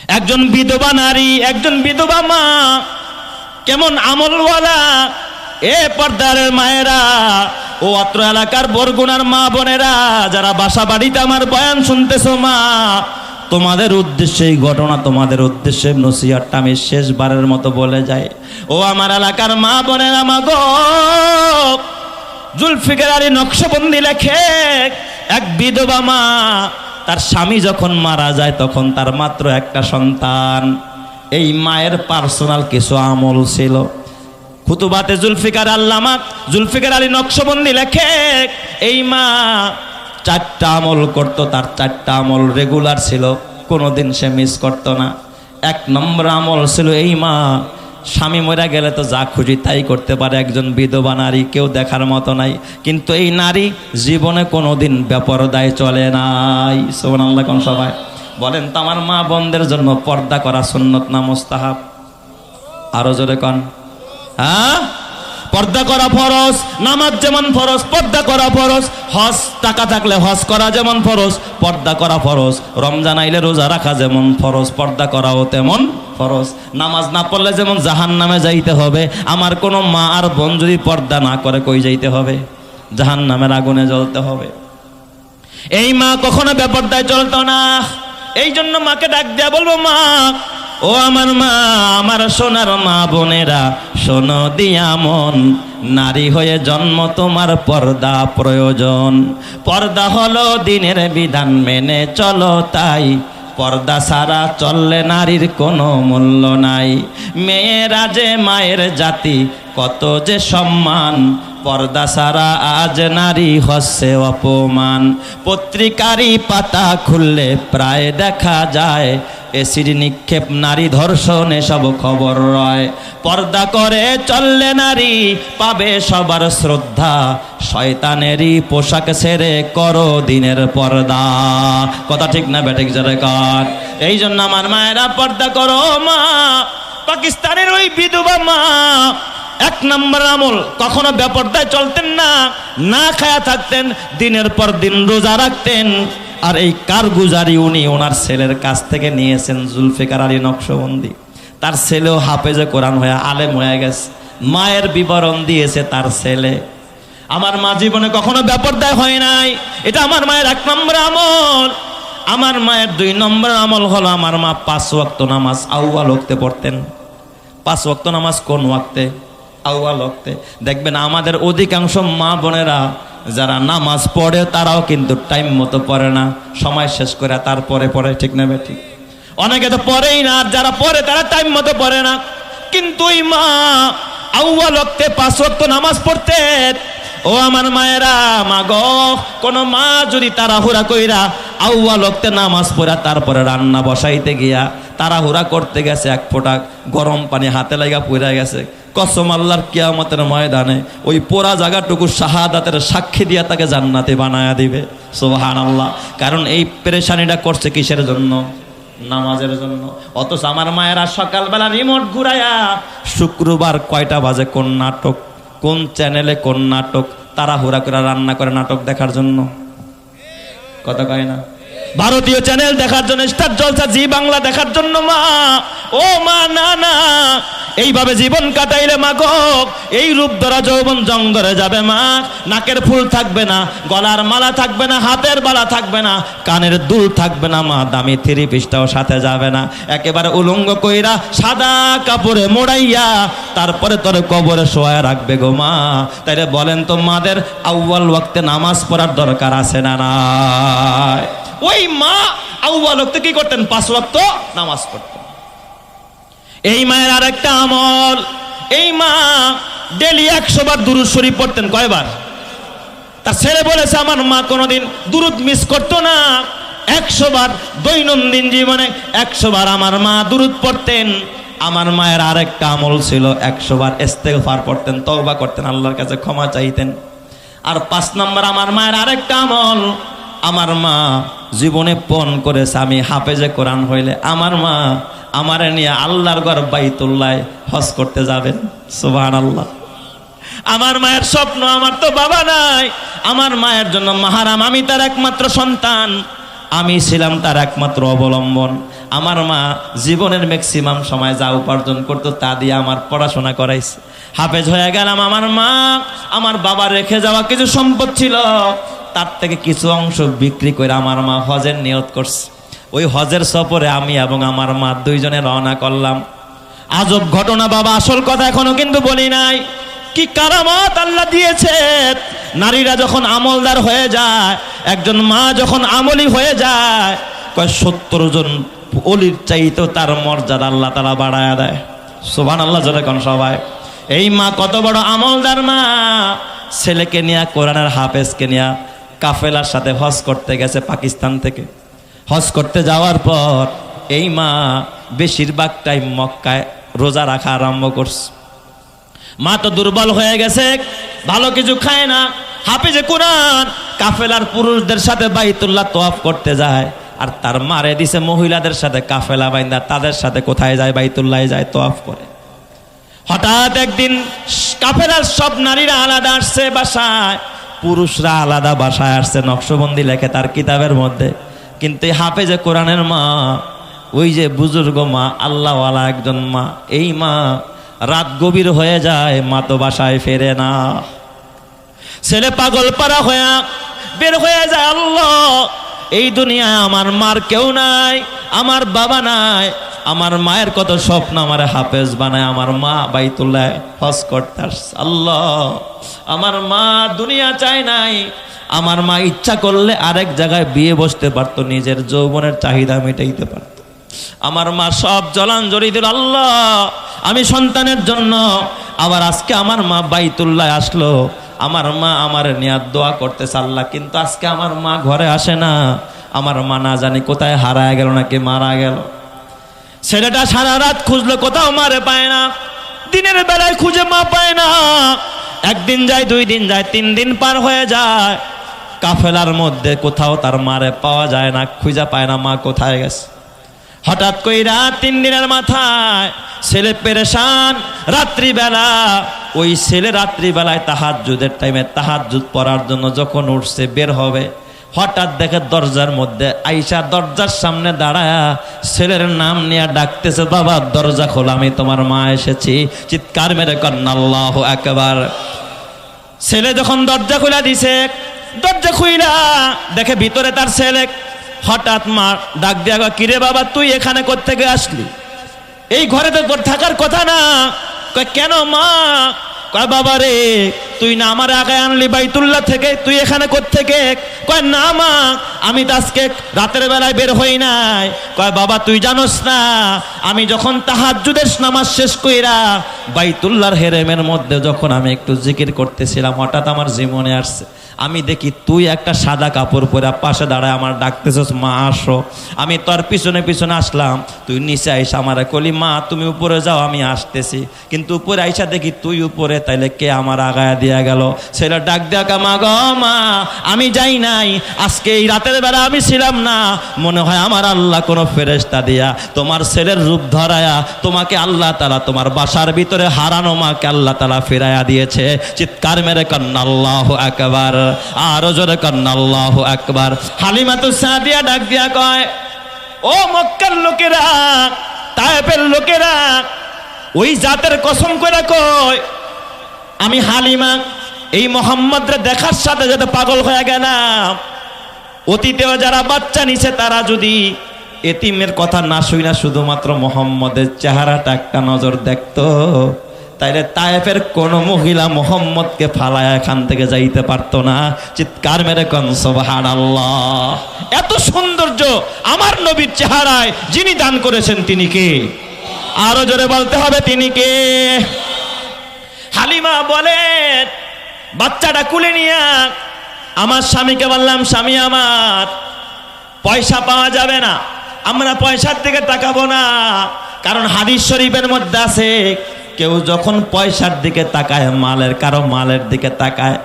একজন বিধবা নারী, একজন বিধবা মা কেমন আমলওয়ালা। এ পর্দার মায়েরা ও অত্র এলাকার বরগুনার মা বোনেরা যারা বাসা বাড়িতে আমার বয়ান শুনতেছো, মা তোমাদের উদ্দেশ্যে এই ঘটনা, তোমাদের উদ্দেশ্যে নসিহতটা আমি শেষবারের মতো বলে যাই। ও আমার এলাকার মা বোনেরা, মা গো, জুলফিকার আলী নকশবন্দি লেখে এক বিধবা মা তার স্বামী যখন মারা যায় তখন তার মাত্র একটা সন্তান। এই মায়ের পার্সোনাল কিছু আমল ছিল। খুতুবাতে জুলফিকার আল্লামা জুলফিকার আলী নকশবন্দি লেখে এই মা 4টা আমল করত, তার 4টা আমল রেগুলার ছিল, কোনোদিন সে মিস করতো না। 1 নম্বর আমল ছিল এই মা স্বামী মরে গেলে তো যা খুশি তাই করতে পারে, একজন বিধবা নারী, কেউ দেখার মতো নাই, কিন্তু এই নারী জীবনে কোনোদিন বেপরদায় চলে নাই। সুবহানাল্লাহ। কোন সবাই বলেন তো আমার মা বোনদের জন্য পর্দা করা সুন্নত না মুস্তাহাব? আরো জোরে কন। হ্যাঁ, পর্দা করা ফরজ। নামাজ যেমন ফরজ, পর্দা করা ফরজ। হজ, টাকা থাকলে হজ করা যেমন ফরজ, পর্দা করা ফরজ। রমজান আইলে রোজা রাখা যেমন ফরজ, পর্দা করাও তেমন ফরজ। নামাজ না পড়লে যেমন জাহান্নামে যাইতে হবে, আমার কোনো মা আর বোন যদি পর্দা না করে কই যাইতে হবে? জাহান্নামের আগুনে জ্বলতে হবে। এই মা কখনো বেপরদায় চলতো না। এই জন্য মাকে ডাক দেয়া বলবো, মা, ও আমার মা, আমার সোনার মা বোনেরা, শোনো দিয়া মন, নারী হয়ে জন্ম তোমার পর্দা প্রয়োজন। পর্দা হলো দিনের বিধান, মেনে চলো তাই। পর্দা ছাড়া চললে নারীর কোনো মূল্য নাই। মেয়েরা যে মায়ের জাতি, কত যে সম্মান, পর্দা ছাড়া আজ নারী হচ্ছে অপমান। পত্রিকারই পাতা খুললে প্রায় দেখা যায় এসিড নিক্ষেপ, নারী ধর্ষণ, এসব খবর রয়। পর্দা করে চললে নারী পাবে সবার শ্রদ্ধা, শয়তানেরই পোশাক ছেড়ে করো দিনের পর্দা। কথা ঠিক না বেঠিক জোরে কর। এই জন্য আমার মায়েরা পর্দা করো। মা, পাকিস্তানের ওই বিধবা মা 1 নম্বর আমল, কখনো বেপরদায় চলতেন না, না খায়া থাকতেন, দিনের পর দিন রোজা রাখতেন। আর এই কারগুজারি উনি ওনার ছেলের কাছ থেকে নিয়েছেন, জুলফিকার আলী নকশবন্দি। তার ছেলেও হাফেজে কোরআন হয়ে আলেম হয়ে গেছে। মায়ের বিবরণ দিয়েছে তার ছেলে। আমার মা জীবনে কখনো বেপরদায় হয় নাই, এটা আমার মায়ের 1 নম্বর আমল। আমার মায়ের 2 নম্বর আমল হলো, আমার মা 5 ওয়াক্ত নামাজ আউয়াল ওয়াক্তে পড়তেন। 5 ওয়াক্ত নামাজ কোন ওয়াক্তে? আউয়াল ওয়াক্তে। দেখবেন আমাদের অধিকাংশ মা বোনেরা যারা নামাজ পড়ে তারাও কিন্তু টাইম মতো পড়ে না, সময় শেষ করে তারপরে পড়ে, ঠিক না ঠিক? অনেকে তো পড়েই না, আর যারা পড়ে তারা টাইম মতো পড়ে না। কিন্তু ওই মা আউয়াল ওয়াক্তে 5 ওয়াক্ত নামাজ পড়তেন। ও আমার মায়েরা, মা গো, কোন মা যদি তাড়াহুড়া কইরা আউয়াল ওয়াক্তে নামাজ পড়া তারপরে রান্না বসাইতে গিয়া তাড়াহুড়া করতে গেছে, 1 ফোঁটা গরম পানি হাতে লাগা পড়ে গেছে, কসম আল্লাহর কিয়ামতের ময়দানে ওই পোড়া জায়গাটুকু শাহাদাতের সাক্ষী দিয়া তাকে জান্নাতে বানায়া দিবে। সুবহানাল্লাহ। কারণ এই পেরেশানিটা করছে কিসের জন্য? নামাজের জন্য। অথচ আমার মায়েরা সকালবেলা রিমোট ঘুরাইয়া শুক্রবার কয়টা বাজে কোন নাটক, কোন চ্যানেলে কোন নাটক, তাড়াহুড়া করে রান্না করে নাটক দেখার জন্য। কথা কয় না? ভারতীয় চ্যানেল দেখার জন্য, স্টার জলসা, জি বাংলা দেখার জন্য। মা, ও মা, না না, এইভাবে জীবন কাটাইলে মা গো, এই রূপ ধরা যৌবন জং ধরে যাবে মা। নাকের ফুল থাকবে না, গলার মালা থাকবে না, হাতের বালা থাকবে না, কানের দুল থাকবে না মা, দামি 3 পিসটাও সাথে যাবে না। একেবারে উলঙ্গ কইরা সাদা কাপড়ে মোড়াইয়া তারপরে তোর কবরে শোয়া রাখবে গো মা। তাইলে বলেন তো, মাদের আউয়াল ওয়াক্তে নামাজ পড়ার দরকার আছে না নাই? ওই মা আউয়াল ওয়াক্তে কি করতেন? 5 ওয়াক্ত নামাজ পড়তেন। এই মায়ের আরেকটা আমল, এই মা ডেলি 100 বার দুরূদ শরীফ পড়তেন। কয়বার? তার ছেলে বলেছে আমার মা কোনোদিন দুরূদ মিস করতো না, 100 বার দৈনন্দিন জীবনে 100 বার আমার মা দুরূদ পড়তেন। আমার মায়ের আরেকটা আমল ছিল, 100 বার ইস্তেগফার পড়তেন, তওবা করতেন, আল্লাহর কাছে ক্ষমা চাইতেন। আর 5 নম্বর আমার মায়ের আরেকটা আমল, আমার মা জীবনে পণ করেছে, আমি হাফেজে কোরআন হইলে আমার মা আমারে নিয়ে আল্লাহর ঘর বাইতুল্লাহ হজ করতে যাবেন। সুবহানাল্লাহ। আমার মায়ের স্বপ্ন, আমার তো বাবা নাই, আমার মায়ের জন্য মাহারাম, আমি তার একমাত্র সন্তান, আমি ছিলাম তার একমাত্র অবলম্বন। আমার মা জীবনের ম্যাক্সিমাম সময় যা উপার্জন করতো তা দিয়ে আমার পড়াশোনা করাইছে, হাফেজ হয়ে গেলাম। আমার মা আমার বাবা রেখে যাওয়া কিছু সম্পদ ছিল, তার থেকে কিছু অংশ বিক্রি করে আমার মা হজের নিয়ত করছে। ওই হজের সফরে আমি এবং আমার মা দুইজনে রওনা করলাম। আজব ঘটনা বাবা, আসল কথা এখনো কিন্তু বলি নাই। কি কারামত আল্লাহ দিয়েছে! নারীরা যখন আমলদার হয়ে যায়, একজন মা যখন আমলি হয়ে যায়, কয় 70 জন অলির চাইতেও তার মর্যাদা আল্লাহ তাআলা বাড়ায় দেয়। সুবহানাল্লাহ জোরে কোন সবাই। এই মা কত বড় আমলদার মা! ছেলেকে নিয়ে, কোরআনের হাফেজকে নিয়ে কাফেলার সাথে হজ করতে গেছে পাকিস্তান থেকে। হজ করতে যাওয়ার পর এই মা বেশিরভাগ টাইম মক্কায় রোজা রাখা আরম্ভ করছে। মা তো দুর্বল হয়ে গেছে, ভালো কিছু খায় না। হাফেজে কোরআন কাফেলার পুরুষদের সাথে বাইতুল্লাহ তওয়াফ করতে যায়, আর তার মারে দিছে মহিলাদের সাথে কাফেলা বাইন্দা তাদের সাথে কোথায় যায়? বাইতুল্লাহে যায়, তওয়াফ করে। হঠাৎ একদিন কাফেলার সব নারীরা আলাদা আসছে বাসায়, পুরুষরা আলাদা বাসায় আসছে, নকশবন্দি লেখে তার কিতাবের মধ্যে। কিন্তু হাফেজে কোরআনের মা, ওই যে বুজুর্গ মা, আল্লাহওয়ালা একজন মা, এই মা রাত গভীর হয়ে যায়, মা তো বাসায় ফেরে না। ছেলে পাগল পারা হয়ে বের হয়ে যায়। আল্লাহ, এই দুনিয়ায় আমার মার কেউ নাই, আমার বাবা নাই, আমার মায়ের কত স্বপ্ন আমার হাফেজ বানায়, আমার মা বাইতুল্লাহ হজ করতে আসছে। আল্লাহ, আমার মা দুনিয়া চায় নাই, আমার মা ইচ্ছা করলে আরেক জায়গায় বিয়ে বসতে পারতো, নিজের যৌবনের চাহিদা মেটাইতে পারত। আমার মা সব জলাঞ্জলি দিল। আল্লাহ, আমি সন্তানের জন্য। আবার আজকে আমার মা বাইতুল্লাহ আসলো, আমার মা আমার নিয়ে দোয়া করতেছে আল্লাহ, কিন্তু আজকে আমার মা ঘরে আসে না। আমার মা না জানি কোথায় হারায় গেল নাকি মারা গেল। ছেলেটা সারা রাত খুঁজলো, কোথাও মারে পায় না। দিনের বেলায় খুঁজে মা পায় না। একদিন যায়, 2 দিন যায়, 3 দিন পার হয়ে যায়, কাফেলার মধ্যে কোথাও তার মারে পাওয়া যায় না, খুঁজে পায় না মা কোথায় গেছে। হঠাৎ কইরা 3 দিনের মাথায় ছেলে পেরেশান। রাত্রিবেলা ওই ছেলে রাত্রিবেলায় তাহাজ্জুদের টাইমে তাহাজ্জুদ পড়ার জন্য যখন উঠছে বের হবে, হঠাৎ দেখে দরজার মধ্যে আইসা দরজার সামনে দাঁড়ায়া ছেলের নাম নিয়ে ডাকতেছে, বাবা দরজা খোল, আমি তোমার মা এসেছি। চিৎকার মেরে কন্যা আল্লাহু আকবার। ছেলে যখন দরজা খুলে দিছে, দরজা খুইলা দেখে ভিতরে তার ছেলে। হঠাৎ মা ডাক দিয়া, কিরে বাবা তুই এখানে কোত্থেকে আসলি? এই ঘরে তো তোর থাকার কথা না। কয় কেন মা? কয় বাবা রে, তুই না আমার আগে আনলি বাইতুল্লাহ থেকে, তুই এখানে কোত্থেকে? কয় না মা, আমি তো আজকে রাতের বেলায় বের হই নাই। কয় বাবা তুই জানোস না, আমি যখন তাহাজ্জুদের নামাজ শেষ কইরা বাইতুল্লাহর হেরেমের মধ্যে যখন আমি একটু জিকির করতেছিলাম, হঠাৎ আমার জীবনে আসছে, আমি দেখি তুই একটা সাদা কাপড় পরে পাশে দাঁড়ায় আমার ডাকতেছস, মা আসো। আমি তোর পিছনে পিছনে আসলাম, তুই নিচে আইসা আমার কলি, মা তুমি উপরে যাও, আমি আসতেছি। কিন্তু উপরে আইসা দেখি তুই উপরে, তাইলে কে আমার আগায়া দিয়া গেল? ছেলে ডাক দিয়া, মা গো মা, আমি যাই নাই, আজকে এই রাতের বেলা আমি ছিলাম না, মনে হয় আমার আল্লাহ কোনো ফেরেশতা দিয়া তোমার ছেলের রূপ ধরায়া তোমাকে আল্লাহ তাআলা তোমার বাসার ভিতরে হারানো মাকে আল্লাহ তাআলা ফিরাইয়া দিয়েছে। চিৎকার মেরে কন্যা আল্লাহু আকবার, আরো জোরে কন্যা আল্লাহু আকবার। হালিমাতু সাদিয়া ডাক দিয়া কয়, ও মক্কার লোকেরা, তায়েফের লোকেরা, ওই জাতের কসম করে কয়, আমি হালিমা এই মোহাম্মদরে দেখার সাথে সাথে পাগল হয়ে গেলাম। অতীতেও যারা বাচ্চা নিছে তারা যদি এতিমের কথা না শুই না, শুধুমাত্র মোহাম্মদের চেহারাটা একটা নজর দেখতো, তাইলে তায়েফের কোন মহিলা মোহাম্মদকে ফালায়া এখান থেকে যাইতে পারতো না। চিৎকার মেরে কোন সুবহানাল্লাহ। এত সৌন্দর্য আমার নবীর চেহারায় যিনি দান করেছেন তিনি কে? আরো জোরে বলতে হবে, তিনি কে? হালিমা বলেন, বাচ্চাটা কুলে নিয়ে আমার স্বামীকে বললাম, স্বামী আমার পয়সা পাওয়া যাবে না, আমরা পয়সার দিকে তাকাবো না, কারণ হাদিস শরীফের মধ্যে আছে কেউ যখন পয়সার দিকে তাকায়, কারো মালের দিকে তাকায়,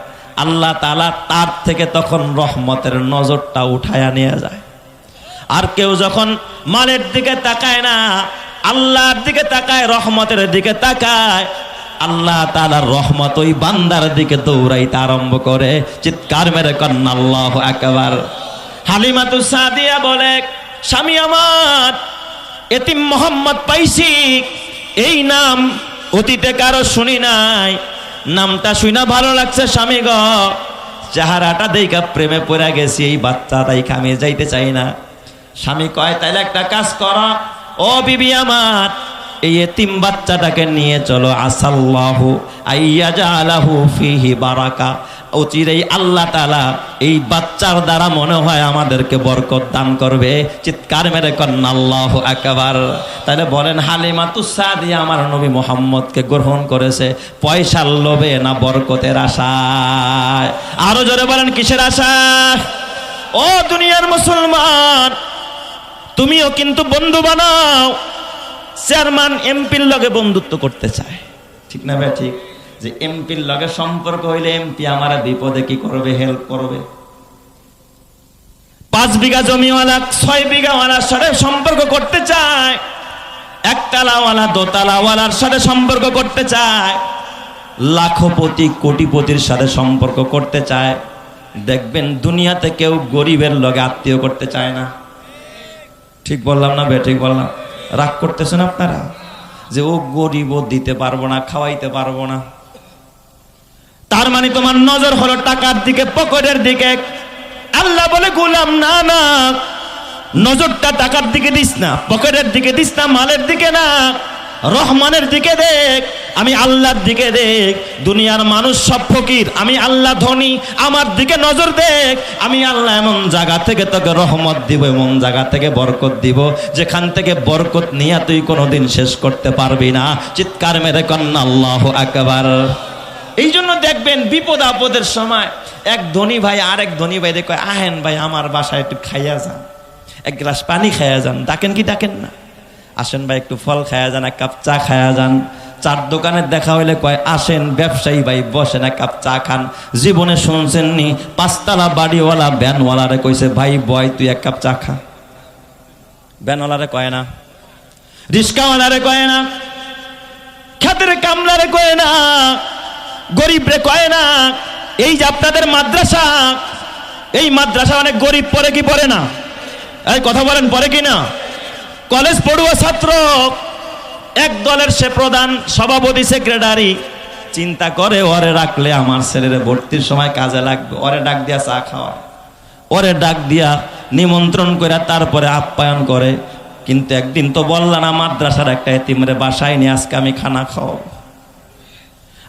আল্লাহ তাআলা তার থেকে তখন রহমতের নজরটা উঠায়া নিয়ে যায়। আর কেউ যখন মালের দিকে তাকায় না, আল্লাহর দিকে তাকায়, রহমতের দিকে তাকায়, আল্লাহ তাআলার রহমত ওই বান্দার দিকে দৌড়াইতে আরম্ভ করে। চিৎকার মেরে কন্যা আল্লাহু আকবার। হালিমাতু সাদিয়া বলে, স্বামী আমার এতিম মোহাম্মদ পাইছি, এই নাম অতীতে কারো শুনি নাই, নামটা শুনা ভালো লাগছে স্বামী গ, চেহারাটা দেখা প্রেমে পড়ে গেছি, এই বাচ্চা তাই আমি যাইতে চাই না। স্বামী কয় তাইলে একটা কাজ কর, ও বিবি আমার, এই এতিম বাচ্চাটাকে নিয়ে চলো, আসাল্লাহু আইয়াজালাহু ফিহি বারাকা, অচিরেই আল্লাহ তাআলা এই বাচ্চার দ্বারা মনে হয় আমাদেরকে বরকত দান করবে। চিৎকার মেরে কন্না আল্লাহু আকবার। তাহলে বলেন হালিমাতুস সাদিয়া আমার নবী মুহাম্মদকে গ্রহণ করেছে পয়সার লোভে না বরকতের আশায়? আরো জোরে বলেন কিসের আশায়? ও দুনিয়ার মুসলমান, তুমিও কিন্তু বন্ধু বানাও। চেয়ারম্যান এমপির লগে বন্ধুত্ব করতে চায়, ঠিক না ভাই? ঠিক, যে এমপির লগে সম্পর্ক হইলে এমপি আমার বিপদে কি করবে, হেল্প করবে। 5 বিঘা জমিওয়ালা 6 বিঘাওয়ালার সাথে সম্পর্ক করতে চায়, একতলাওয়ালা দোতলাওয়ালার সাথে সম্পর্ক করতে চায়, লাখপতি কোটিপতির সাথে সম্পর্ক করতে চায়। দেখবেন দুনিয়াতে কেউ গরিবের লগে আত্মীয় করতে চায় না। ঠিক বললাম না ভাই? ঠিক বললাম? রাগ করতেছেন আপনারা যে ও গরিব, দিতে পারবো না, খাওয়াইতে পারবো না। তার মানে তোমার নজর হলো টাকার দিকে, পকেটের দিকে। আল্লাহ বলে গোলাম না না, নজরটা টাকার দিকে দিস না, পকেটের দিকে দিস না, মালের দিকে না, রহমানের দিকে দেখ, আমি আল্লাহর দিকে দেখ। দুনিয়ার মানুষ সব ফকির, আমি আল্লাহ ধনী, আমার দিকে নজর দেখ। আমি আল্লাহ এমন জায়গা থেকে তোকে রহমত দিব, এমন জায়গা থেকে বরকত দিব, যেখান থেকে বরকত নিয়ে তুই কোনোদিন শেষ করতে পারবি না। চিৎকার মেরে কন্না আল্লাহু আকবার। এই জন্য দেখবেন বিপদ আপদের সময় এক ধনী ভাই আরেক ধনী ভাই দেখে, আহেন ভাই আমার বাসায় একটু খাইয়া যান, এক গ্লাস পানি খাইয়া যান। ডাকেন কি ডাকেন না? আসেন ভাই একটু ফল খায়া যান, এক কাপ চা খায়া যান। চার দোকানের দেখা হইলে কয় আসেন ব্যবসায়ী ভাই বসেন, এক কাপ চা খান। জীবনে শুনছেননি 5 তলা বাড়িওয়ালা ভ্যানওয়ালারে কইছে ভাই বয় তুই এক কাপ চা খা? ভ্যানওয়ালারে কয় না, রিস্কাওয়ালারে কয় না, খেতের কামলারে কয় না, গরিবরে কয় না। এই যে আপনাদের মাদ্রাসা, এই মাদ্রাসা অনেক গরিব পড়ে কি পড়ে না? এই কথা বলেন, পড়ে কি না? কলেজ পড়ুয়া ছাত্র, এক দলের সে প্রধান, সভাপতি, সেক্রেটারি, চিন্তা করে ওরে রাখলে আমার ছেলের ভর্তির সময় কাজে লাগবে। ওরে ডাক দিয়া চা খাওয়া, ওরে ডাক দিয়া নিমন্ত্রণ করে তারপরে আপ্যায়ন করে। কিন্তু একদিন তো বললাম না মাদ্রাসার একটা এতিমরে বাসায় নিয়ে আজকে আমি খানা খাওয়াবো।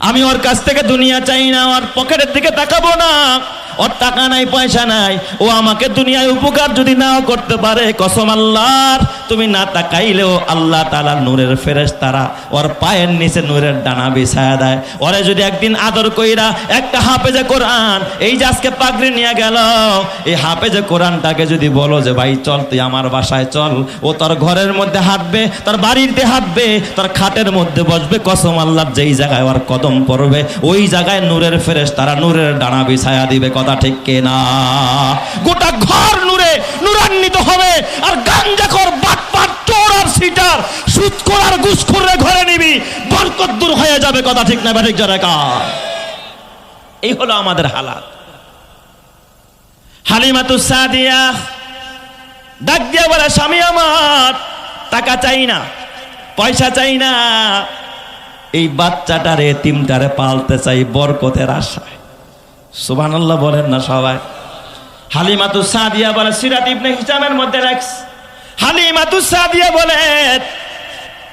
আমি ওর কাছ থেকে দুনিয়া চাই না, ওর পকেটের দিকে তাকাবো না। ওর টাকা নাই, পয়সা নাই, ও আমাকে দুনিয়ায় উপকার যদি নাও করতে পারে, কসম আল্লাহর, তুমি না তাকাইলেও আল্লাহ তাআলা নূরের ফেরেশতারা ওর পায়ের নিচে নূরের ডানা বিছায়া দেয়। ওরে যদি একদিন আদর কইরা একটা হাফেজে কোরআন, এই যে আজকে পাগড়ি নিয়ে গেল, এই হাফেজে কোরআনটাকে যদি বলো যে ভাই চল তুই আমার বাসায় চল, ও তোর ঘরের মধ্যে হাঁটবে, তোর বাড়িতে হাঁটবে, তোর খাটের মধ্যে বসবে, কসম আল্লাহর, যেই জায়গায় ওর কদম পড়বে ওই জায়গায় নূরের ফেরেশতারা নূরের ডানা বিছায়া দিবে। কথা ঠিক কিনা? গোটা ঘর নূরে নূরান্বিত হবে। আর গাঞ্জাখোর, বাটপার, চোর আর সিটার, সুদখোর আর ঘুষখোররে ঘরে নিবি, বরকত দূর হয়ে যাবে। কথা ঠিক না ঠিক জোরে কর? এই হলো আমাদের হালাত। হালিমাতুস সাদিয়া ডাক দিয়া বলে, স্বামী আমার টাকা চাই না, পয়সা চাই না, এই বাচ্চাটারে এতিমটারে পালতে চাই বরকতের আশায়। সুবহানাল্লাহ বলেন না সবাই? হালিমাতুস সাদিয়া বলে, সিরাত ইবনে হিশামের মধ্যে লেখছে, হালিমাতুস সাদিয়া বলে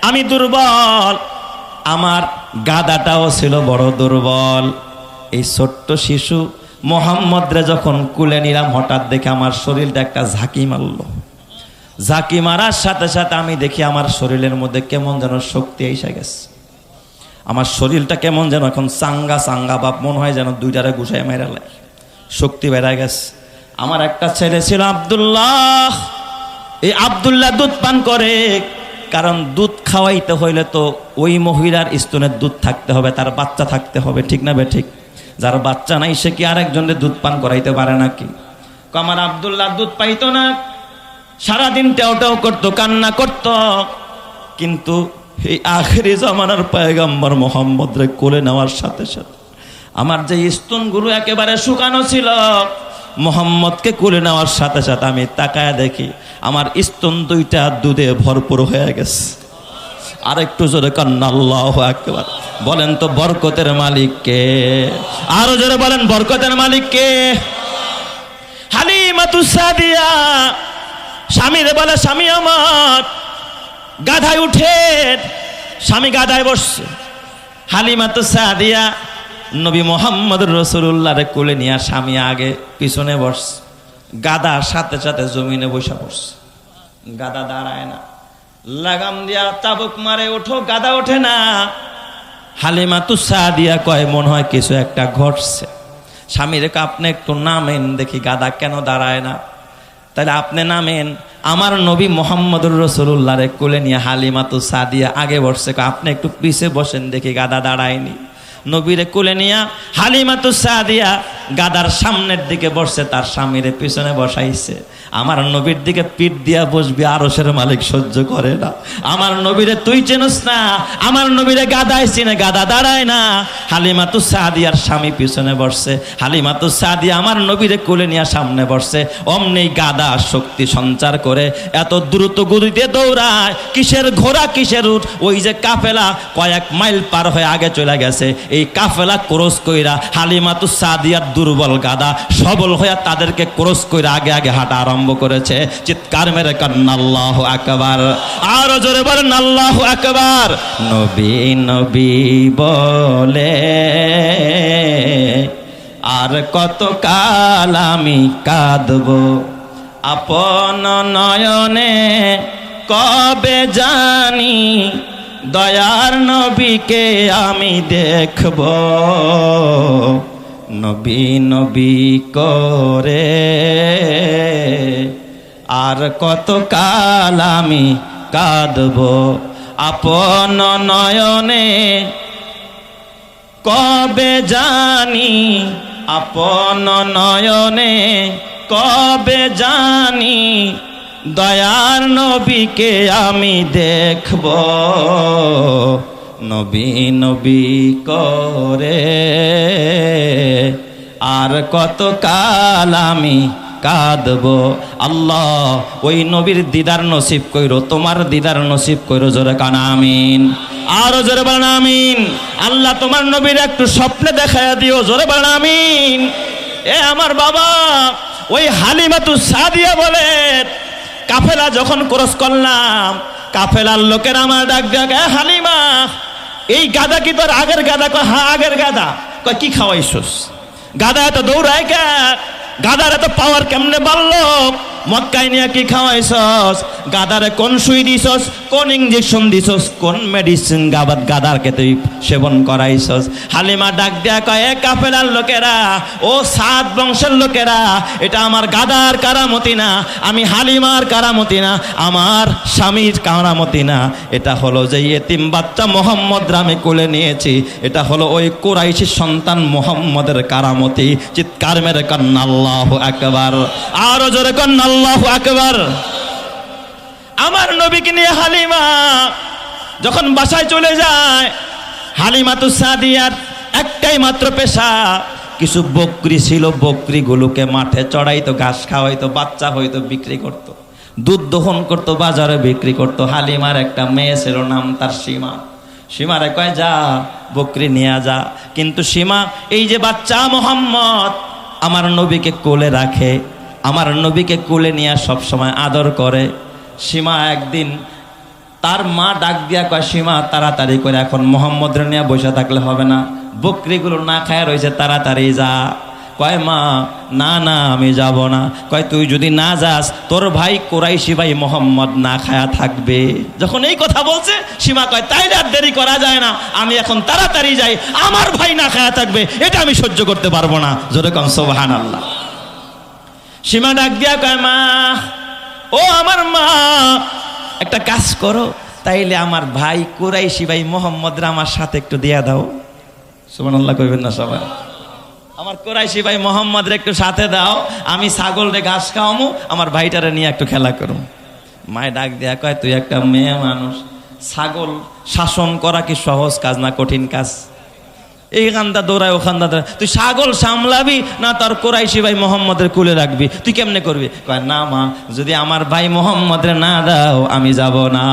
আমি দুর্বল, আমার গাদাটাও ছিল বড় দুর্বল। এই ছোট্ট শিশু মোহাম্মদরে যখন কুলে নিলাম, হঠাৎ দেখে আমার শরীরটা একটা ঝাঁকি মারল। ঝাঁকি মারার সাথে সাথে আমি দেখি আমার শরীরের মধ্যে কেমন যেন শক্তি এসে গেছে। আমার শরীরটা কেমন যেন এখন চাঙ্গা চাঙ্গা ভাব, মনে হয় যেন দুইটারে গুছাই মেরা লাগে, শক্তি বেড়ে গেছে। আমার একটা ছেলে ছিল আব্দুল্লাহ, এই আব্দুল্লাহ দুধ পান করে, কারণ দুধ খাওয়াইতে হইলে তো ওই মহিলার স্তনের দুধ থাকতে হবে, তার বাচ্চা থাকতে হবে, ঠিক না বে ঠিক? যার বাচ্চা নাই সে কি আরেকজনের দুধ পান করাইতে পারে নাকি? আমার আব্দুল্লাহ দুধ পাইতো না, সারাদিন টেও টেও করতো, কান্না করতো। কিন্তু এই আখেরি জামানার পয়গম্বর মুহাম্মদরে কোলে নেওয়ার সাথে সাথে আমার যে স্তনগুলো একেবারে শুকানো ছিল, মোহাম্মদকে কোলে নেওয়ার সাথে সাথে আমি তাকায় দেখি আমার স্তন দুইটা দুধে ভরপুর হয়ে গেছে। আর একটু জোরে কান্না আল্লাহু আকবার। বলেন তো বরকতের মালিক কে? আরো জোরে বলেন বরকতের মালিক কে? হালিমাতুস সাদিয়া স্বামীরে বলে, স্বামী আমার গাধায় উঠে। স্বামী গাধায় বসছে। হালিমাতুস সাদিয়া নবী মুহাম্মদ রাসূলুল্লাহরে কোলে নিয়ে স্বামী আগে পিছনে বসছে। গাধা সাথে সাথে জমিনে বসে পড়ছে। গাধা দাঁড়ায় না, লাগাম দিয়া চাবুক মারে, ওঠো, গাধা ওঠে না। হালিমাতুস সাদিয়া কয় মনে হয় কিছু একটা ঘটছে। স্বামীর আপনি একটু নামেন দেখি গাধা কেন দাঁড়ায় না। তাহলে আপনি নামেন। আমার নবী মুহাম্মদুর রাসূলুল্লাহরে কোলে নিয়ে হালিমাতুস সাদিয়া আগে বসছে। আপনি একটু পিছে বসেন দেখি গাধা দাঁড়ায়নি। নবীরে কোলে নিয়ে হালিমাতুস সাদিয়া গাদার সামনের দিকে বসছে, তার স্বামীরে পিছনে বসাইছে। আমার নবীর দিকে পিঠ দিয়া বসবি, আরশের মালিক সহ্য করে না। আমার নবীরে তুই চেনস না, আমার নবীরে গাদায় চিনে, গাদা দাঁড়ায় না। হালিমাতুস সাদিয়ার স্বামী পিছনে বসছে, হালিমাতুস সাদিয়া আমার নবীরে কোলে নিয়ে সামনে বসছে। অমনি গাদা শক্তি সঞ্চার করে এত দ্রুত গতিতে দৌড়ায়, কিসের ঘোড়া কিসের উট। ওই যে কাফেলা কয়েক মাইল পার হয়ে আগে চলে গেছে, এই কাফেলা ক্রস কইরা হালিমাতুস সাদিয়ার দুর্বল গাদা সবল হয়ে তাদেরকে ক্রস কইরা আগে আগে হাঁটা আরম্ভ করেছে। চিৎকার মেরে কান্না আল্লাহু আকবার। আরো জোরে বলেন আল্লাহু আকবার। নবী নবী বলে আর কত কাল আমি কাঁদব, আপন নয়নে কবে জানি দয়ার নবীকে আমি দেখব। নবী নবী করে আর কত কাল আমি কাঁদব, আপন নয়নে কবে জানি, আপন নয়নে কবে জানি দয়ার নবীকে আমি দেখব। নবী নবী করে আর কত কাল আমি কাঁদব। আল্লাহ ওই নবীর দিদার নসিব কইরো, তোমার দিদার নসিব কইরো। জোরে কান আমিন। আরো জোরে বলেন আমিন। আল্লাহ তোমার নবীর একটু স্বপ্নে দেখায়া দিও। জোরে বলেন আমিন। এ আমার বাবা, ওই হালিমাতুস সাদিয়া বলে কাফেলা যখন ক্রস করলাম, কাফেলার লোকের আমার ডাক ডাকে, হালিমা এই গাদা কি তোর আগের গাদা? কয় হ্যাঁ আগের গাদা। কয় কি খাওয়াইছস? গাদা এত দৌড়ায় কে? গাদার এত পাওয়ার কেমনে বাড়লো? মক্কায় নিয়ে কি খাওয়াইছস? গাদারে কোন সুই দিছস, কোন ইঞ্জেকশন দিছস, কোন মেডিসিন গাদারকে তুই সেবন করাইছস? হালিমা ডাক দেয়া কয়, এ কাফেলার লোকেরা, ও সাত বংশের লোকেরা, এটা আমার গাদার কারামতি না, আমি হালিমার কারামতি না, আমার স্বামীর কারামতি না। এটা হলো যে ইয়েতিম বাচ্চা মোহাম্মদ আমি কোলে নিয়েছি, এটা হলো ওই কুরাইশি সন্তান মোহাম্মদের কারামতি। চিৎকার মেরে কান্না আল্লাহু আকবার। আরো জোরে কান্না আল্লাহু আকবার। আমার নবীকে নিয়ে হালিমা যখন বাসায় চলে যায়, হালিমাতুস সাদিয়ার একটাই মাত্র পেশা, কিছু বকরি ছিল, বকরিগুলোকে মাঠে চড়াইতো, ঘাস খাওয়াইতো, বাচ্চা হইতো, বিক্রি করতো, দুধ দহন করতো, বাজারে বিক্রি করতো। হালিমার একটা মেয়ে ছিল, নাম তার সীমা। সীমারে কয় যা বকরি নিয়ে যা। কিন্তু সীমা এই যে বাচ্চা মোহাম্মদ আমার নবীকে কোলে রাখে, আমার নবীকে কোলে নিয়ে সব সময় আদর করে। সীমা একদিন তার মা ডাক দিয়া কয়, সীমা তাড়াতাড়ি করে এখন মোহাম্মদের নিয়ে বসে থাকলে হবে না, বকরিগুলো না খায় রয়েছে, তাড়াতাড়ি যা। কয় মা না না আমি যাব না। কয় তুই যদি না যাস তোর ভাই কুরাইশি ভাই মোহাম্মদ না খায়া থাকবে। যখন এই কথা বলছে, সীমা কয় তাইলে আর দেরি করা যায় না, আমি এখন তাড়াতাড়ি যাই, আমার ভাই না খায়া থাকবে, এটা আমি সহ্য করতে পারবো না। জোরে কম সুবহানাল্লাহ। সীমা ডাক দিয়া কয়, মা ও আমার মা, একটা কাজ করো, তাইলে আমার ভাই কুরাইশি ভাই মোহাম্মদরা আমার সাথে একটু দিয়া দাও। সুবহানাল্লাহ কইবেন না সবাই? আমার কুরাইশি ভাই মোহাম্মদরে একটু সাথে দাও, আমি ছাগল রে ঘাস খাওয়ামু, আমার ভাইটারে নিয়ে একটু খেলা করুম। মায় ডাক দেয়া কয়, তুই একটা মেয়ে মানুষ, ছাগল শাসন করা কি সহজ কাজ না কঠিন কাজ? এইখানটা দৌড়ায় ওখানটা দৌড়ায়, তুই ছাগল সামলাবি না তোর কোরাইশি ভাই মোহাম্মদের কুলে রাখবি, তুই কেমনে করবি? কয় না মা, যদি আমার ভাই মোহাম্মদের না দাও আমি যাব না।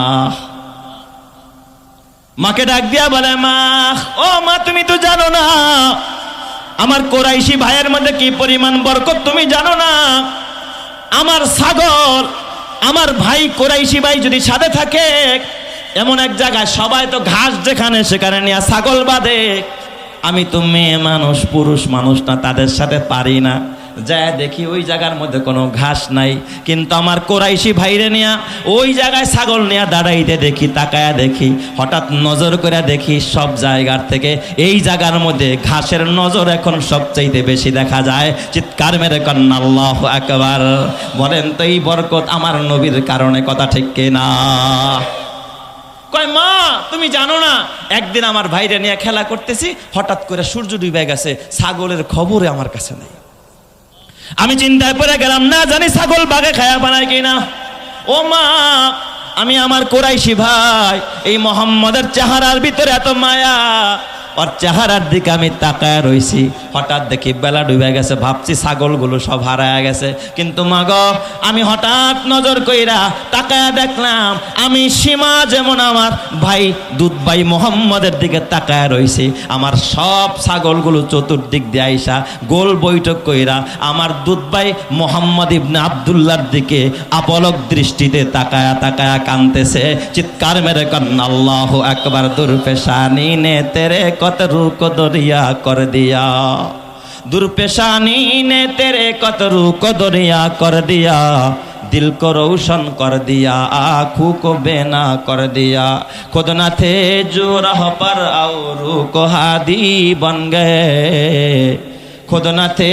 মাকে ডাক দিয়া বলে, মা, ও মা, তুমি তো জানো না আমার কোরাইশি ভাইয়ের মধ্যে কি পরিমাণ বরকত, তুমি জানো না? আমার ছাগল, আমার ভাই কোরাইশি ভাই যদি সাথে থাকে এমন এক জায়গায়, সবাই তো ঘাস যেখানে সেখানে নিয়ে ছাগল বাঁধে, আমি তো মেয়ে মানুষ, পুরুষ মানুষ না, তাদের সাথে পারি না। যায় দেখি ওই জায়গার মধ্যে কোনো ঘাস নাই, কিন্তু আমার কোরাইশি ভাইরে নিয়া ওই জায়গায় ছাগল নিয়ে দাঁড়াইতে দেখি, তাকায়া দেখি, হঠাৎ নজর করে দেখি সব জায়গার থেকে এই জায়গার মধ্যে ঘাসের নজর এখন সবচাইতে বেশি দেখা যায়। চিৎকার মেরে কন্যা আল্লাহু আকবার। বলেন তো এই বরকত আমার নবীর কারণে, কথা ঠিক কিনা? কয় মা, তুমি জানো না, একদিন আমার ভাইরে নিয়ে খেলা করতেছি, হঠাৎ করে সূর্য ডুবে গেছে, ছাগলের খবরে আমার কাছে নাই। আমি চিন্তায় পড়ে গেলাম, না জানি ছাগল বাঘে খায়া বানায় কিনা। ও মা, আমি আমার কোরাইশি ভাই এই মোহাম্মদের চেহারার ভিতরে এত মায়া, ওর চেহারার দিকে আমি তাকায় রইছি, হঠাৎ দেখি বেলা ডুবে গেছে, ভাবছি ছাগলগুলো সব হারায় গেছে। কিন্তু মাগ, আমি হঠাৎ নজর কইরা তাকায় দেখলাম আমি সীমা যেমন আমার ভাই দুধ ভাই মোহাম্মদের দিকে তাকায় রইছি, আমার সব ছাগলগুলো চতুর্দিক দিয়ে আইসা গোল বৈঠক কইরা আমার দুধ ভাই মোহাম্মদ ইবনে আব্দুল্লাহর দিকে আপলক দৃষ্টিতে তাকায়া তাকায়া কাঁদতেছে। চিৎকার মেরে কন্না আল্লাহু আকবার। দুরপেশানি নে তেরে कत रूक दरिया कर दिया, दुर्पेशानी ने तेरे कत रूक दरिया कर दिया, दिल को रोशन कर दिया, आँखों को बेना कर दिया, खुद न थे जो राह पर और को हादी बन गए, खुद न थे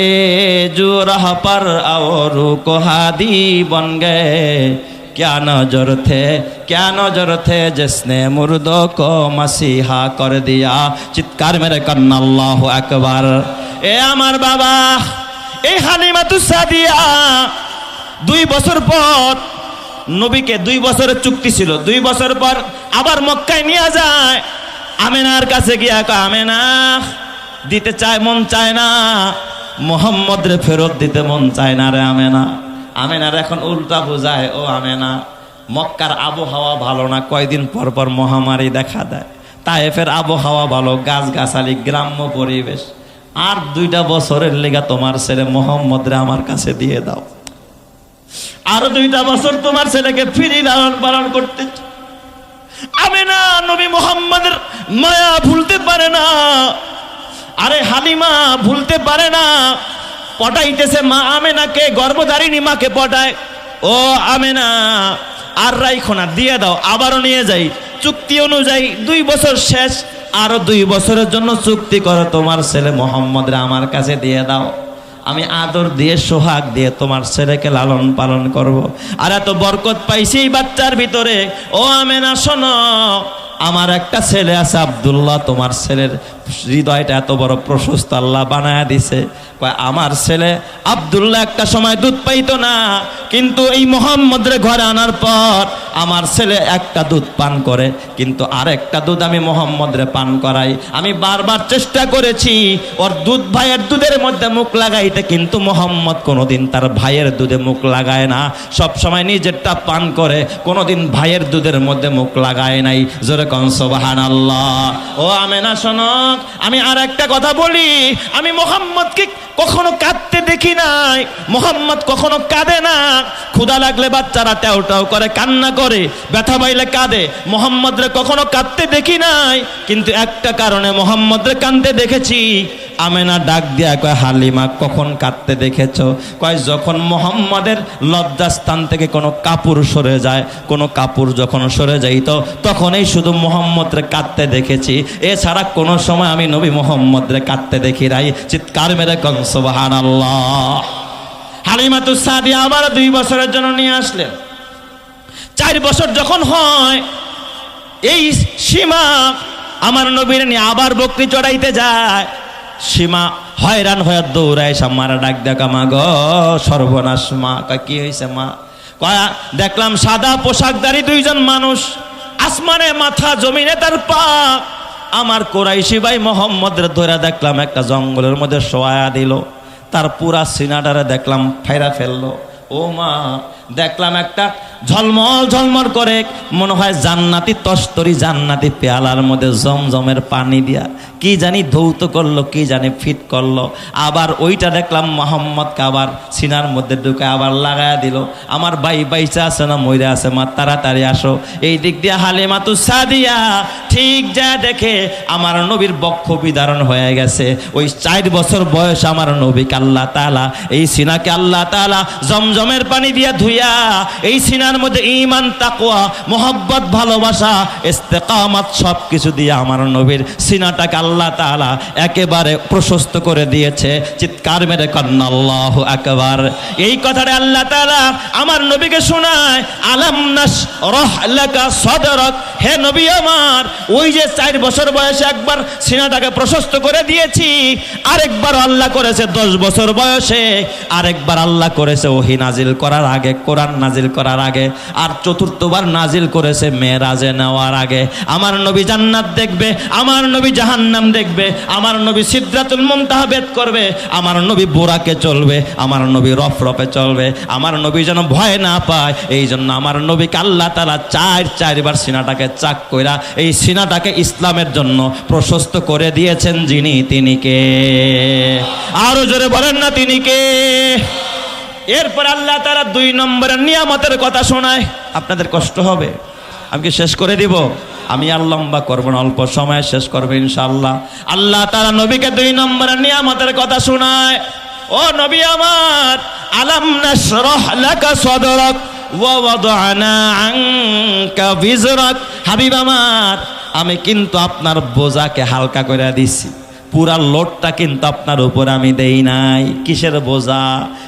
जो राह पर और को हादी बन गए, क्या नजर थे जिसने मुर्दों को मसीहा कर दिया। चित्कार मेरे कन्ना अल्लाहु আকবার। এ আমার বাবা, এই হালিমাতুস সাদিয়া 2 বছর পর, নবীকে 2 বছরের চুক্তি ছিল, 2 বছর পর আবার মক্কায় নিয়ে যায়। আমেনার কাছে গিয়া কয়, আমেনা, দিতে চায় মন চায় না, মোহাম্মদরে ফেরত দিতে মন চায় না রে আমেনা। আমেনার এখন উল্টা বোঝায়, ও আমেনা, মক্কার আবহাওয়া ভালো না, কয়দিন পর পর মহামারী দেখা দেয়, তায়েফের আবহাওয়া ভালো, গাছগাছালি, গ্রাম্য পরিবেশ, আর 2টা বছরের লেগা তোমার ছেলে মোহাম্মদরে আমার কাছে দিয়ে দাও, আরো 2টা বছর তোমার ছেলেকে ফিরি লালন পালন করতে। আমেনা নবী মোহাম্মদের মায়া ভুলতে পারে না, আরে হালিমা ভুলতে পারে না, পটাইতেছে মা আমেনাকে, গর্ভধারিণী মাকে পটায়। ও আমেনা, আর রাইখো না, দিয়ে দাও, আবারও নিয়ে যাই, চুক্তি অনুযায়ী 2 বছর শেষ, আরো 2 বছরের জন্য চুক্তি করো, তোমার ছেলে মোহাম্মদরে আমার কাছে দিয়ে দাও, আমি আদর দিয়ে সোহাগ দিয়ে তোমার ছেলেকে লালন পালন করব। আর এত বরকত পাইছি এই বাচ্চার ভিতরে। ও আমেনা শোনো, আমার একটা ছেলে আছে আব্দুল্লাহ, তোমার ছেলের হৃদয়টা এত বড় প্রশস্ত আল্লাহ বানায়া দিছে। আমার ছেলে আব্দুল্লাহ একটা সময় দুধ পাইতো না, কিন্তু এই মোহাম্মদের ঘরে আনার পর আমার ছেলে একটা দুধ পান করে, কিন্তু আরেকটা দুধ আমি মোহাম্মদরে পান করাই। আমি বারবার চেষ্টা করেছি ওর দুধ ভাইয়ের দুধের মধ্যে মুখ লাগাইতে, কিন্তু মোহাম্মদ কোনোদিন তার ভাইয়ের দুধে মুখ লাগায় না, সব সময় নিজেরটা পান করে, কোনোদিন ভাইয়ের দুধের মধ্যে মুখ লাগায় নাই। জোরে কোন সুবহানাল্লাহ। ও আমেনা শোনো, আমি আর একটা কথা বলি, আমি মোহাম্মদকে কখনো কাঁদতে দেখি নাই, মোহাম্মদ কখনো কাঁদে না। ক্ষুধা লাগলে বাচ্চারা ট্যাও ট্যাও করে কান্না করে, ব্যথা পাইলে কাঁদে, মোহাম্মদরে কখনো কাঁদতে দেখি নাই। কিন্তু একটা কারণে মোহাম্মদরে কাঁদতে দেখেছি। আমেনা ডাক দিয়া কয়, হালিমা কখন কাঁদতে দেখেছো? কয়, যখন মোহাম্মদের লজ্জাস্থান থেকে কোনো কাপড় সরে যায়, কোনো কাপড় যখন সরে যাইত তখনই শুধু মোহাম্মদরে কাঁদতে দেখেছি, এছাড়া কোনো সময় আমি নবী মোহাম্মদরে কাঁদতে দেখি নাই। চিৎকার মেরে কন সুবহানাল্লাহ। হালিমাতুস সাদিয়া আবার 2 বছরের জন্য নিয়ে আসলেন। 4 বছর যখন হয়, এই সীমা আমার নবীর নিয়ে আবার বকরি চড়াইতে যায়। সীমা হয়রান হয়ে দৌড়ায়, সামারা ডাক দেখা, মা গো সর্বনাশ। মা কয়, কি হয়েছে মা? কয়, দেখলাম সাদা পোশাকধারী 2 জন মানুষ, আসমানে মাথা জমিনে তার পা, আমার কোরাইশি ভাই মোহাম্মদের ধরে দেখলাম একটা জঙ্গলের মধ্যে শোয়া দিল, তার পুরা সিনাটারে দেখলাম ফাইরা ফেললো। ও মা, দেখলাম একটা ঝলমল ঝলমল করে মনে হয় জান্নাতি তস্তরি, জান্নাতি পেয়ালার মধ্যে জমজমের পানি দিয়া কি জানি ধৌত করলো, কি জানি ফিট করলো। আবার ওইটা দেখলাম মোহাম্মদকে আবার সিনার মধ্যে ঢুকে আবার লাগায়া দিল। আমার ভাই বাইচা আছে না মইরা আছে? মা তাড়াতাড়ি আসো। এই দিক দিয়ে হালিমাতু সাদিয়া ঠিক যা দেখে আমার নবীর বক্ষ বিদারণ হয়ে গেছে। ওই 4 বছর বয়স আমার নবীকে আল্লাহ তাআলা, এই সিনাকে আল্লাহ তাআলা জমজমের পানি দিয়া ধুইয়া এই সিনার মধ্যে ঈমান, তাকওয়া, মোহাব্বত, ভালোবাসা, ইস্তেকামাত সব কিছু দিয়ে আমার নবীর সিনাটাকে আল্লাহ তাআলা একেবারে প্রশস্ত করে দিয়েছে। চিৎকার মেরে কন্না আল্লাহু আকবার। এই কথাটা আল্লাহ তাআলা আমার নবীকে শোনায়, আলাম নাশরাহ লাকা সাদরাক, হে নবী আমার, ওই যে 4 বছর বয়সে একবার সিনাটাকে প্রশস্ত করে দিয়েছি, আরেকবার আল্লাহ করেছে 10 বছর বয়সে, আরেকবার আল্লাহ করেছে ওহী নাজিল করার আগে, কোরআন নাজিল করার আগে, আর চতুর্থবার নাজিল করেছে মেরাজে নেওয়ার আগে। আমার নবী জান্নাত দেখবে, আমার নবী জাহান্নাম দেখবে, আমার নবী সিদরাতুল মুনতাহা ভেদ করবে, আমার নবী বুরাকে চলবে, আমার নবী রফরফে চলবে, আমার নবী যেন ভয় না পায়। এই জন্য আমার নবীকে আল্লাহ তাআলা 4বার সিনাটাকে চাক কইরা এই সিনাটাকে ইসলামের জন্য প্রশস্ত করে দিয়েছেন। যিনি, তিনি কে? আরো জোরে বলেন না, তিনি কে? এরপর আল্লাহ তাআলা 2 নম্বরের নিয়ামতের কথা শোনায়। আপনাদের কষ্ট হবে, আমি কি শেষ করে দিব? আমি আর লম্বা করব না, অল্প সময় শেষ করবো ইনশাআল্লাহ। আল্লাহ তাআলা নবীকে 2 নম্বরের নিয়ামতের কথা শোনায়। ও নবী আমার, আলাম নাশরাহ লাকা সাদরাক ওয়া ওয়াদানা আনকা বিজরাক, হাবিব আমার, আমি কিন্তু আপনার বোঝাকে হালকা করে দিছি, পুরা লোডটা কিন্তু আপনার উপর আমি দেই নাই। কিসের বোঝা?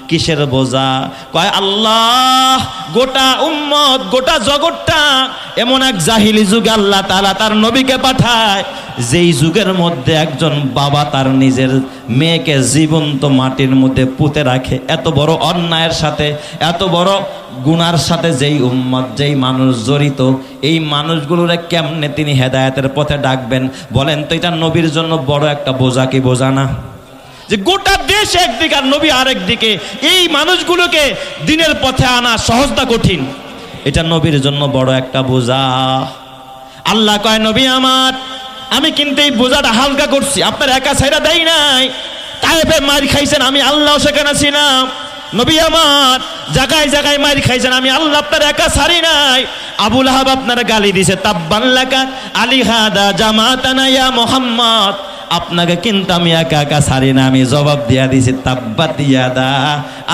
কিসের বোঝা? কয় আল্লাহ গোটা উম্মত, গোটা জগৎটা এমন এক জাহিলি যুগে আল্লাহ তাআলা তার নবীকে পাঠায়, যেই যুগের মধ্যে একজন বাবা তার নিজের মেয়েকে জীবন্ত মাটির মধ্যে পুঁতে রাখে। এত বড় অন্যায়ের সাথে, এত বড় গুনার সাথে যেই উম্মত, যেই মানুষ জড়িত, এই মানুষগুলোরে কেমনে তিনি হেদায়েতের পথে ডাকবেন? বলেন তো, এটা নবীর জন্য বড় একটা বোঝা কি বোঝা না? যে গোটা দেশ একদিকে আর নবী আরেক দিকে, এই মানুষগুলোকে দিনের পথে আনা সহজটা কঠিন, এটা নবীর জন্য বড় একটা বোঝা। আল্লাহ কয়, নবী আমার, আমি কিন্তু এই বোঝাটা হালকা করছি, আপনার একা ছাইরা দেই নাই। তায়েফে মার খাইছেন, আমি আল্লাহ সেখানে ছিলাম। নবী আমার, জায়গায় জায়গায় মার খাইছেন, আমি আল্লাহ আপনার একা ছাড়ি নাই। আবু লাহাব আপনার গালি দিছে, তাব্বান লাকা আলিহাদা জামাতানা ইয়া মুহাম্মদ, আপনাকে কিন্তু আমি একা একা ছাড়ি না। আমি জবাব দিয়া দিছি, তাব্বাত ইয়াদা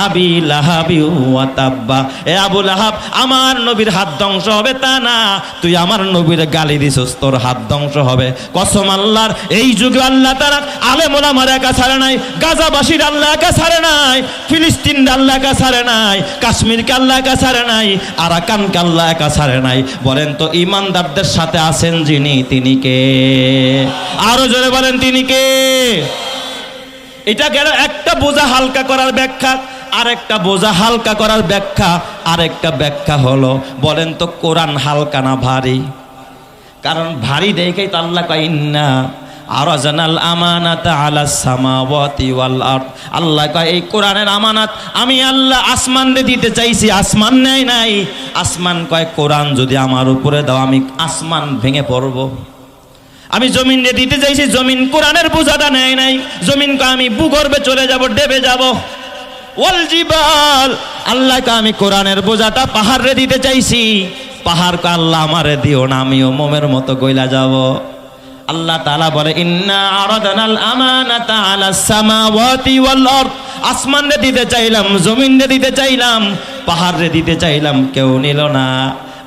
আবি লাহাবি ওয়া তাব্বা। এ আবু লাহাব, আমার নবীর হাত ধ্বংস হবে তা না, তুই আমার নবীর গালি দিছস, তোর হাত ধ্বংস হবে। কসম আল্লাহর, এই যুগে আল্লাহ তাআলা আলেম ওলামার একা ছাড়ে নাই, গাজাবাসীর আল্লাহ একা ছাড়ে নাই, ফিলিস্তিন আল্লাহ একা ছাড়ে নাই, কাশ্মীরকে আল্লাহ একা ছাড়ে নাই, আরাকানকে আল্লাহ একা ছাড়ে নাই। বলেন তো, ইমানদারদের সাথে আছেন যিনি, তিনি কে? আরো জোরে বলেন, তিনি কে? এটা গেল একটা বোঝা হালকা করার ব্যাখ্যা। আরেকটা বোঝা হালকা করার ব্যাখ্যা, আরেকটা ব্যাখ্যা হলো, বলেন তো কোরআন হালকা না ভারী? কারণ ভারী দেখেই তো আল্লাহ কয়, ইন্না আরাজানাল আমানাতা আলাস সামাওয়াতি ওয়াল আরদ। আল্লাহ কয়, এই কোরআনের আমানাত আমি আল্লাহ আসমানে দিতে চাইছি, আসমান নেয় নাই। আসমান কয়, কোরআন যদি আমার উপরে দাও, আমি আসমান ভেঙে পড়বো। আমি জমিন দিতে চাইছি, জমিন কোরআনের বোঝাটা নেয় নাই। জমিন কয়, আমি ভূগর্ভে চলে যাব, ডেবে যাব। ওয়াল জিবাল, আল্লাহ কয়, আমি কোরআনের বোঝাটা পাহাড়ে দিতে চাইছি। পাহাড় কয়, আল্লাহ আমারে দিও না, আমিও মোমের মতো গইলা যাব। আল্লাহ তাআলা বলে, ইন্না আরাদানাল আমানাতা আলাস সামাওয়াতি ওয়াল আরদ, আসমানে দিতে চাইলাম, জমিনে দিতে চাইলাম, পাহাড়ে দিতে চাইলাম, কেউ নিল না।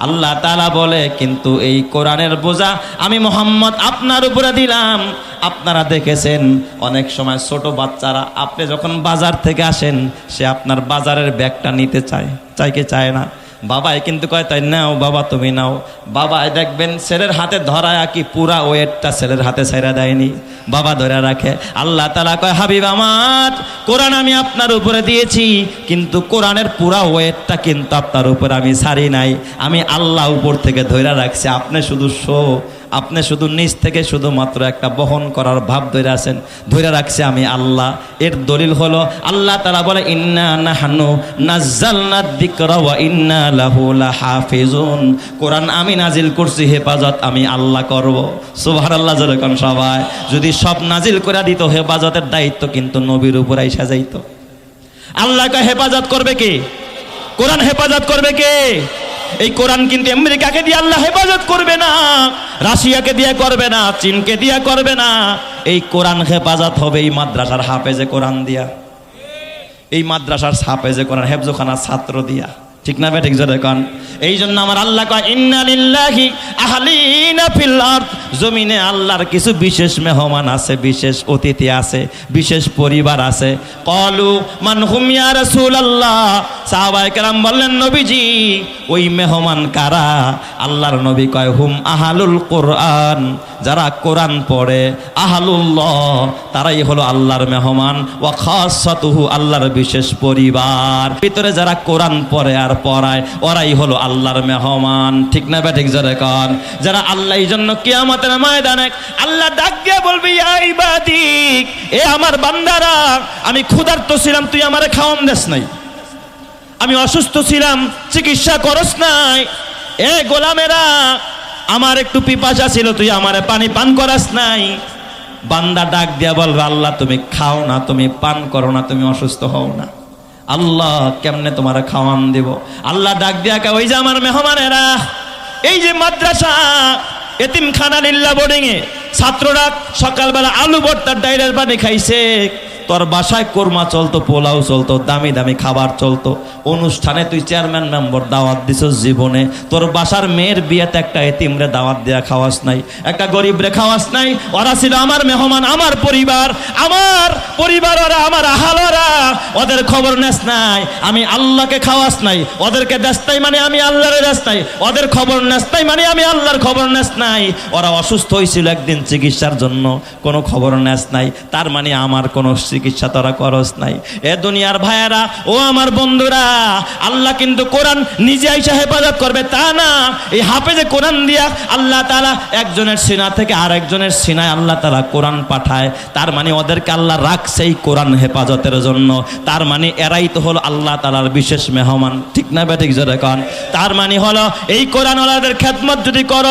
আল্লাহ তাআলা বলে, কিন্তু এই কোরআনের বোঝা আমি মুহাম্মদ আপনার উপরে দিলাম। আপনারা দেখেছেন অনেক সময় ছোট বাচ্চারা, আপনি যখন বাজার থেকে আসেন, সে আপনার বাজারের ব্যাগটা নিতে চায়, চাই কি চায় না? বাবাই কিন্তু কয়, তাই নাও বাবা, তুমি নাও। বাবাই দেখবেন ছেলের হাতে ধরায় কি পুরা ওয়েটটা ছেলের হাতে ছেড়ে দেয়নি, বাবা ধরে রাখে। আল্লাহ তাআলা কয়, হাবিব আমার, কোরআন আমি আপনার উপরে দিয়েছি, কিন্তু কোরআনের পুরা ওয়েটটা কিন্তু আপনার উপরে আমি ছাড়ি নাই। আমি আল্লাহ উপর থেকে ধরে রাখছি, আপনি শুধু শো, আপনি শুধু নিজ থেকে শুধুমাত্র একটা বহন করার ভাব ধরে আছেন, ধরে রাখছে আমি আল্লাহ। এর দলিল হলো আল্লাহ তাআলা বলে ইন্না নাহনু নাযালনা যিকরা ওয়া ইন্না লাহু লাহাফিজুন। কোরআন আমি নাজিল করছি, হেফাজত আমি আল্লাহ করব। সুবহানাল্লাহ জোরে কোন সবাই। যদি সব নাজিল করে দিত, হেফাজতের দায়িত্ব কিন্তু নবীর উপর আইসা যাইত। আল্লাহকে হেফাজত করবে কে? কোরআন হেফাজত করবে কে? এই কোরআন কিন্তু আমেরিকাকে দিয়ে আল্লাহ হেফাজত করবে না, রাশিয়াকে দিয়ে করবে না, চীনকে দিয়ে করবে না। এই কোরআন হেফাজত হবে এই মাদ্রাসার হাফেজে কোরআন দিয়া, এই মাদ্রাসার হাফেজে কোরআন হেফজখানার ছাত্র দিয়া। ঠিক না ঠিক জোরে কোন। এই জন্য আমার আল্লাহ কয় ইন্না লিল্লাহি আহলিনা ফিল আরদ। জমিনে আল্লাহর কিছু বিশেষ মেহমান আছে, বিশেষ অতিথি আছে, বিশেষ পরিবার আছে। ক্বালু মান হুম ইয়া রাসূলুল্লাহ। সাহাবায়ে কেরাম বললেন নবীজি ওই মেহমান কারা? আল্লাহর নবী কয় হুম আহলুল কোরআন, যারা কোরআন পড়ে। আহলুল্লাহ, তারাই হলো আল্লাহর মেহমান। ওয়া খাসাতুহু, আল্লাহর বিশেষ পরিবার। ভিতরে যারা কোরআন পড়ে আর পড়ায়, ওরাই হলো আল্লাহর মেহমান। ঠিক না ঠিক জোরে কোন। যারা আল্লাহ, এই জন্য কিয়ামতের ময়দানে আল্লাহ ডাক দিয়ে বলবে ইয়া ইবাদি, এ আমার বান্দারা, আমি ক্ষুধার্ত ছিলাম, তুই আমারে খাওয়ান দেস নাই। আমি অসুস্থ ছিলাম, চিকিৎসা করস নাই। এ গোলামেরা, আমার একটু পিপাসা ছিল, তুই আমারে পানি পান করাস নাই। বান্দা ডাক দিয়া বলবে আল্লাহ তুমি খাও না, তুমি পান করো না, তুমি অসুস্থ হও না। আল্লাহ কেমনে তোমার খাওয়ান দেব? আল্লাহ ডাক দিয়া কে ওই যে আমার মেহমানেরা, এই যে মাদ্রাসা এতিমখানা লিল্লাহ বোর্ডিং এ ছাত্ররা সকালবেলা আলু ভর্তার ডাইরের পানি খাইছে, তোর বাসায় কোরমা চলতো, পোলাও চলতো, দামি দামি খাবার চলতো, অনুষ্ঠানে তুই চেয়ারম্যান মেম্বার দাওয়াত দিছ, জীবনে তোর বাসার মেয়ের বিয়েতে একটা এতিমরে দাওয়াত দেয়া খাওয়াস নাই, একটা গরিবরে খাওয়াস নাই। ওরা ছিল আমার মেহমান, আমার পরিবার, ওরা আমার আহালরা, ওদের খবর নেস নাই। আমি আল্লাহকে খাওয়াস নাই, ওদেরকে দেস নাই মানে আমি আল্লাহরে দেস নাই, ওদের খবর নেস নাই মানে আমি আল্লাহর খবর নেস নাই। ওরা অসুস্থ হয়েছিল একদিন চিকিৎসার জন্য, কোনো খবর নেস নাই, তার মানে আমার কোনো চিকিৎসা তোরা করস নাই। এ দুনিয়ার ভাইয়েরা, ও আমার বন্ধুরা, আল্লাহ কিন্তু কোরআন নিজে আইসা হেফাজত করবে তা না। এই হাফেজে কোরআন দিয়া আল্লাহ তাআলা একজনের সিনা থেকে আরেকজনের সিনায় আল্লাহ তাআলা কোরআন পাঠায়। তার মানে ওদেরকে আল্লাহ রাখছে এই কোরআন হেফাজতের জন্য। তার মানে এরাই তো হলো আল্লাহ তাআলার বিশেষ মেহমান। ঠিক না বেঠিক জোরে কোন। তার মানে হলো এই কোরআন ওয়ালাদের খেদমত যদি করো,